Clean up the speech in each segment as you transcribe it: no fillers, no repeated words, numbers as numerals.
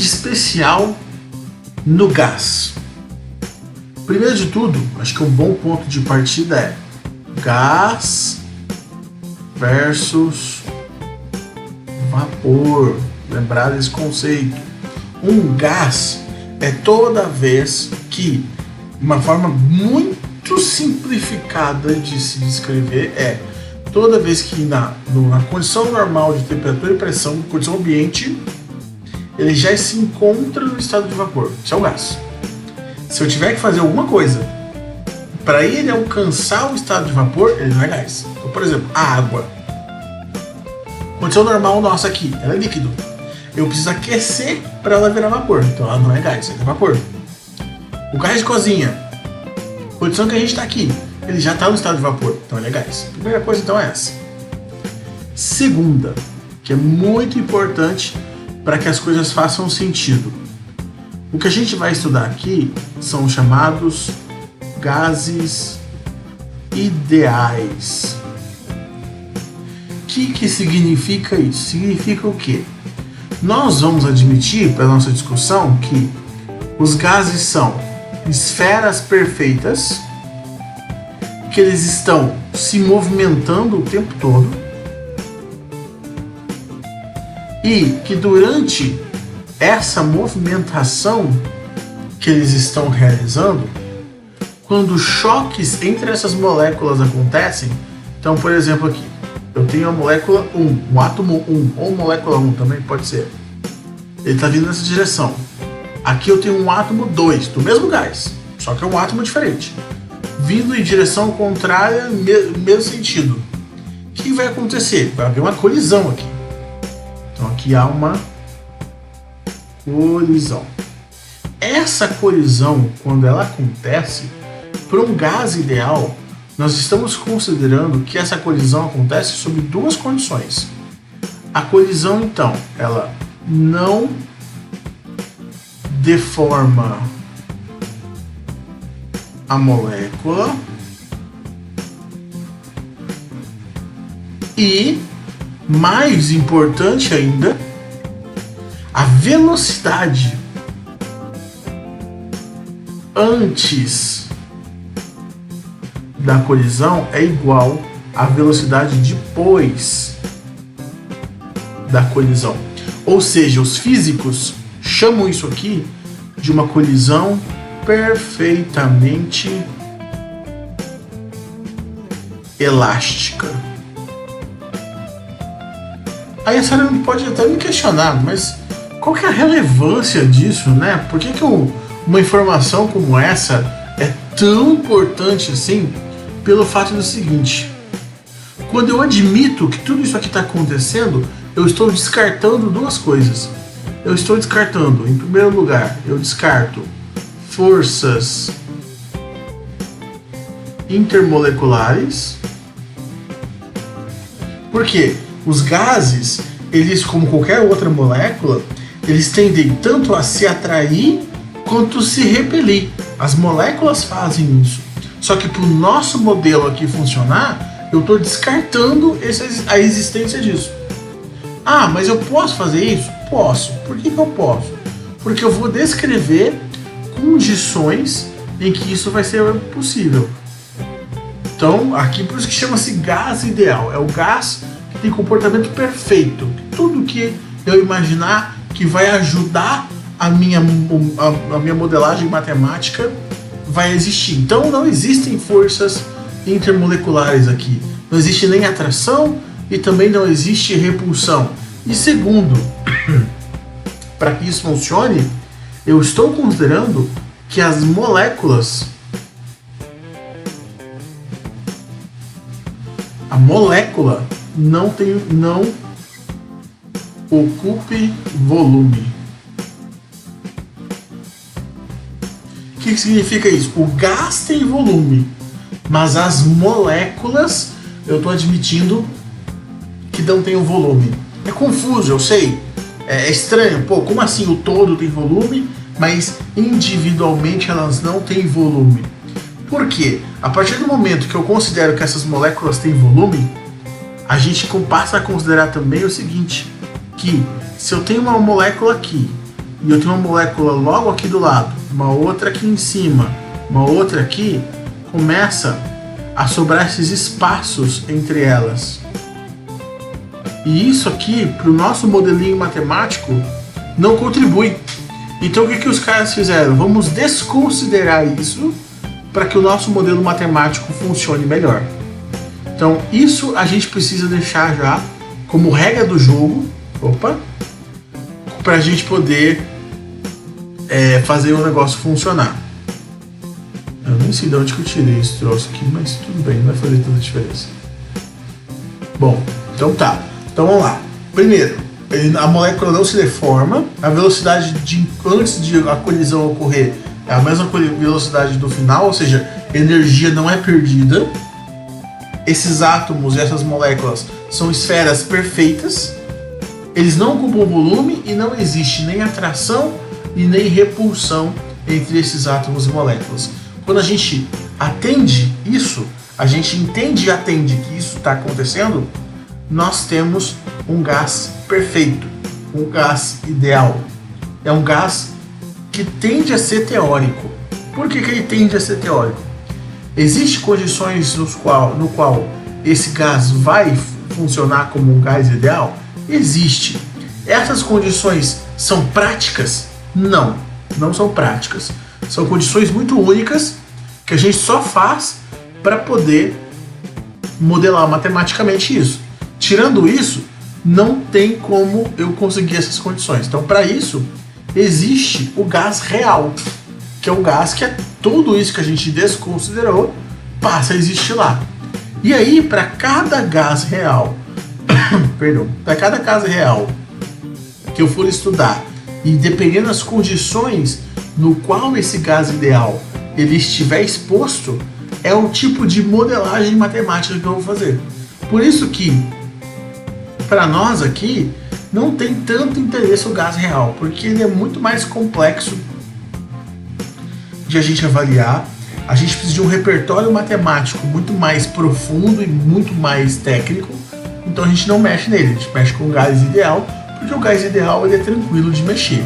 de especial no gás? Primeiro de tudo, acho que um bom ponto de partida é gás versus vapor. Lembrar desse conceito. Um gás é toda vez que, uma forma muito simplificada de se descrever é toda vez que na condição normal de temperatura e pressão, condição ambiente, ele já se encontra no estado de vapor. Isso é o gás. Se eu tiver que fazer alguma coisa para ele alcançar o estado de vapor, ele não é gás. Então, por exemplo, a água. Condição normal nossa aqui, ela é líquido. Eu preciso aquecer para ela virar vapor. Então ela não é gás, ela é vapor. O gás de cozinha, condição que a gente está aqui, ele já está no estado de vapor, então ele é gás. Primeira coisa então é essa. Segunda, que é muito importante para que as coisas façam sentido. O que a gente vai estudar aqui são os chamados gases ideais. O que significa isso? Significa o quê? Nós vamos admitir para a nossa discussão que os gases são esferas perfeitas, que eles estão se movimentando o tempo todo e que durante essa movimentação que eles estão realizando, quando choques entre essas moléculas acontecem, então, por exemplo, aqui, eu tenho a molécula 1, um átomo 1, ou molécula 1 também pode ser. Ele está vindo nessa direção. Aqui eu tenho um átomo 2, do mesmo gás, só que é um átomo diferente. Vindo em direção contrária, mesmo sentido. O que vai acontecer? Vai haver uma colisão aqui. Então aqui há uma colisão. Essa colisão, quando ela acontece, para um gás ideal, nós estamos considerando que essa colisão acontece sob duas condições. A colisão, então, ela não deforma a molécula e, mais importante ainda, a velocidade antes da colisão é igual à velocidade depois da colisão. Ou seja, os físicos chamam isso aqui de uma colisão perfeitamente elástica. Aí a senhora pode até me questionar, mas qual que é a relevância disso, né? Por que uma informação como essa é tão importante assim? Pelo fato do seguinte: quando eu admito que tudo isso aqui está acontecendo, eu estou descartando duas coisas. Eu estou descartando, em primeiro lugar, eu descarto forças intermoleculares. Por quê? Os gases, eles, como qualquer outra molécula, eles tendem tanto a se atrair quanto se repelir. As moléculas fazem isso. Só que para o nosso modelo aqui funcionar, eu estou descartando a existência disso. Ah, mas eu posso fazer isso? Posso. Por que eu posso? Porque eu vou descrever condições em que isso vai ser possível. Então, aqui por isso que chama-se gás ideal. É o gás que tem comportamento perfeito. Tudo que eu imaginar que vai ajudar a minha modelagem matemática vai existir. Então não existem forças intermoleculares aqui. Não existe nem atração e também não existe repulsão. E segundo, para que isso funcione, eu estou considerando que as moléculas, a molécula não ocupe volume. O que significa isso? O gás tem volume, mas as moléculas eu estou admitindo que não tem o volume. É confuso, eu sei. É estranho. Pô, como assim o todo tem volume, mas individualmente elas não têm volume? Por quê? A partir do momento que eu considero que essas moléculas têm volume, a gente passa a considerar também o seguinte, que se eu tenho uma molécula aqui e eu tenho uma molécula logo aqui do lado, uma outra aqui em cima, uma outra aqui, começa a sobrar esses espaços entre elas. E isso aqui, para o nosso modelinho matemático, não contribui. Então o que os caras fizeram? Vamos desconsiderar isso para que o nosso modelo matemático funcione melhor. Então isso a gente precisa deixar já como regra do jogo, para a gente poder fazer o negócio funcionar. Eu nem sei de onde que eu tirei esse troço aqui, mas tudo bem, não vai fazer tanta diferença. Bom, então tá. Então vamos lá. Primeiro, a molécula não se deforma, a velocidade antes de a colisão ocorrer é a mesma velocidade do final, ou seja, a energia não é perdida. Esses átomos e essas moléculas são esferas perfeitas, eles não ocupam volume e não existe nem atração e nem repulsão entre esses átomos e moléculas. Quando a gente atende isso, a gente entende e atende que isso está acontecendo, nós temos um gás perfeito, um gás ideal. É um gás que tende a ser teórico. Por que ele tende a ser teórico? Existem condições no qual esse gás vai funcionar como um gás ideal? Existe. Essas condições são práticas? Não, não são práticas. São condições muito únicas que a gente só faz para poder modelar matematicamente isso. Tirando isso, não tem como eu conseguir essas condições. Então, para isso, existe o gás real, que é o gás que é tudo isso que a gente desconsiderou, passa a existir lá. E aí, para cada gás real, para cada gás real que eu for estudar, e dependendo das condições no qual esse gás ideal ele estiver exposto, é o tipo de modelagem matemática que eu vou fazer. Por isso que, para nós aqui, não tem tanto interesse o gás real, porque ele é muito mais complexo de a gente avaliar. A gente precisa de um repertório matemático muito mais profundo e muito mais técnico, então a gente não mexe nele, a gente mexe com o gás ideal, porque o gás ideal ele é tranquilo de mexer.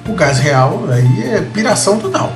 O gás real aí é piração total.